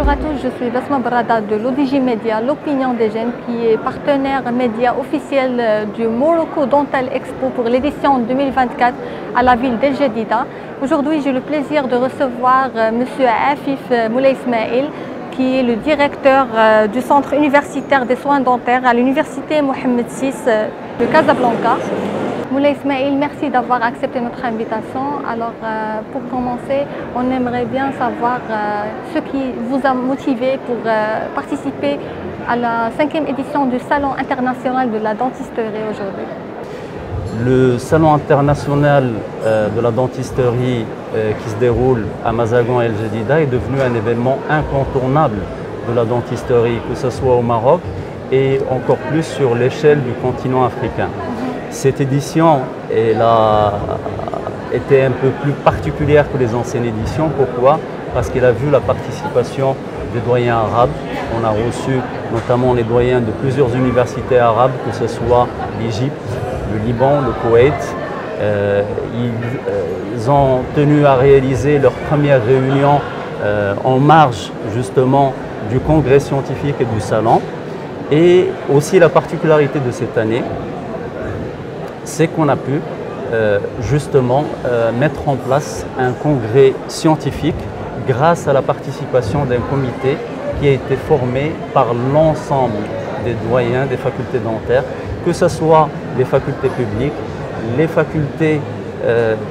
Bonjour à tous, je suis Basma Barada de l'ODJ Média, l'opinion des jeunes, qui est partenaire média officiel du Morocco Dental Expo pour l'édition 2024 à la ville d'El Jadida. Aujourd'hui, j'ai le plaisir de recevoir M. Afif Moulay Ismail, qui est le directeur du Centre universitaire des soins dentaires à l'Université Mohamed VI de Casablanca. Moulay Ismail, merci d'avoir accepté notre invitation. Alors, pour commencer, on aimerait bien savoir ce qui vous a motivé pour participer à la 5e édition du Salon international de la dentisterie aujourd'hui. Le Salon international de la dentisterie qui se déroule à Mazagan et El Jadida est devenu un événement incontournable de la dentisterie, que ce soit au Maroc et encore plus sur l'échelle du continent africain. Cette édition était un peu plus particulière que les anciennes éditions. Pourquoi? Parce qu'elle a vu la participation des doyens arabes. On a reçu notamment les doyens de plusieurs universités arabes, que ce soit l'Égypte, le Liban, le Koweït. Ils ont tenu à réaliser leur première réunion en marge justement du congrès scientifique et du salon. Et aussi la particularité de cette année, c'est qu'on a pu justement mettre en place un congrès scientifique grâce à la participation d'un comité qui a été formé par l'ensemble des doyens des facultés dentaires, que ce soit les facultés publiques, les facultés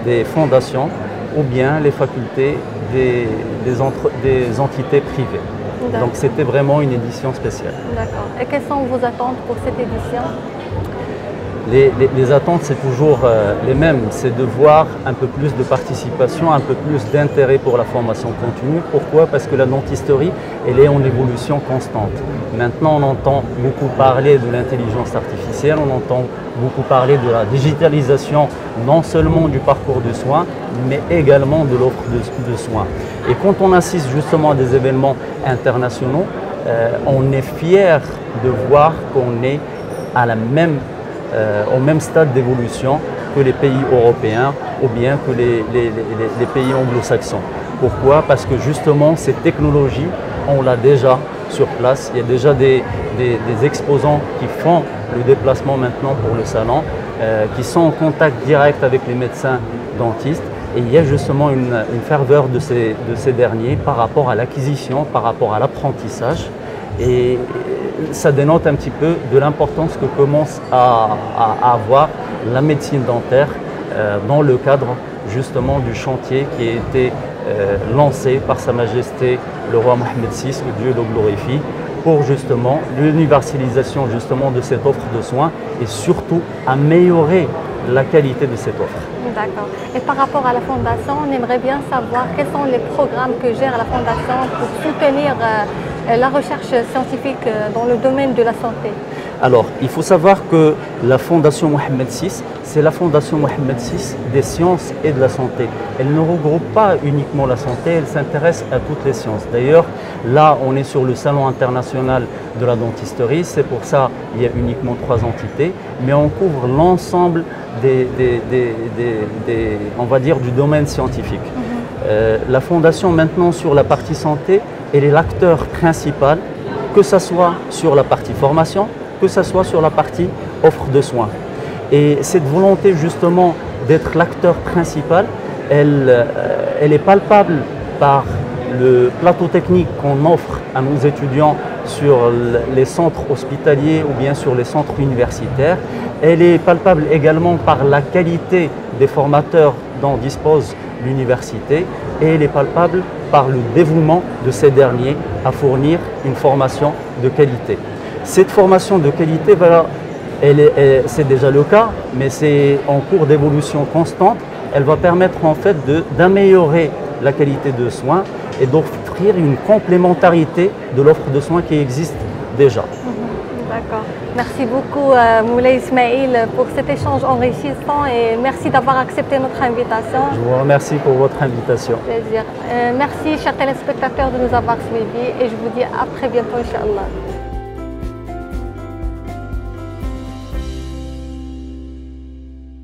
des fondations ou bien les facultés des entités privées. Donc c'était vraiment une édition spéciale. D'accord. Et quelles sont vos attentes pour cette édition? Les attentes, c'est toujours les mêmes, c'est de voir un peu plus de participation, un peu plus d'intérêt pour la formation continue. Pourquoi? Parce que la dentisterie, elle est en évolution constante. Maintenant, on entend beaucoup parler de l'intelligence artificielle, on entend beaucoup parler de la digitalisation, non seulement du parcours de soins, mais également de l'offre de soins. Et quand on assiste justement à des événements internationaux, on est fier de voir qu'on est à au même stade d'évolution que les pays européens ou bien que les pays anglo-saxons. Pourquoi? Parce que justement, ces technologies, on l'a déjà sur place. Il y a déjà des exposants qui font le déplacement maintenant pour le salon, qui sont en contact direct avec les médecins dentistes. Et il y a justement une ferveur de ces derniers par rapport à l'acquisition, par rapport à l'apprentissage. Et ça dénote un petit peu de l'importance que commence à avoir la médecine dentaire dans le cadre justement du chantier qui a été lancé par Sa Majesté le roi Mohamed VI, que Dieu le glorifie, pour justement l'universalisation justement de cette offre de soins et surtout améliorer la qualité de cette offre. D'accord. Et par rapport à la Fondation, on aimerait bien savoir quels sont les programmes que gère la Fondation pour soutenir la recherche scientifique dans le domaine de la santé. Alors, il faut savoir que la Fondation Mohamed VI, c'est la Fondation Mohamed VI des sciences et de la santé. Elle ne regroupe pas uniquement la santé, elle s'intéresse à toutes les sciences. D'ailleurs, là, on est sur le Salon international de la dentisterie, c'est pour ça qu'il y a uniquement 3 entités, mais on couvre l'ensemble on va dire, du domaine scientifique. La Fondation, maintenant, sur la partie santé, elle est l'acteur principal, que ce soit sur la partie formation, que ce soit sur la partie offre de soins. Et cette volonté justement d'être l'acteur principal, elle est palpable par le plateau technique qu'on offre à nos étudiants sur les centres hospitaliers ou bien sur les centres universitaires. Elle est palpable également par la qualité des formateurs dont dispose l'université et elle est palpable par le dévouement de ces derniers à fournir une formation de qualité. Cette formation de qualité, voilà, c'est déjà le cas, mais c'est en cours d'évolution constante. Elle va permettre en fait d'améliorer la qualité de soins et d'offrir une complémentarité de l'offre de soins qui existe déjà. D'accord. Merci beaucoup Moulay Ismail pour cet échange enrichissant et merci d'avoir accepté notre invitation. Je vous remercie pour votre invitation. Plaisir. Merci chers téléspectateurs de nous avoir suivis et je vous dis à très bientôt, Inch'Allah.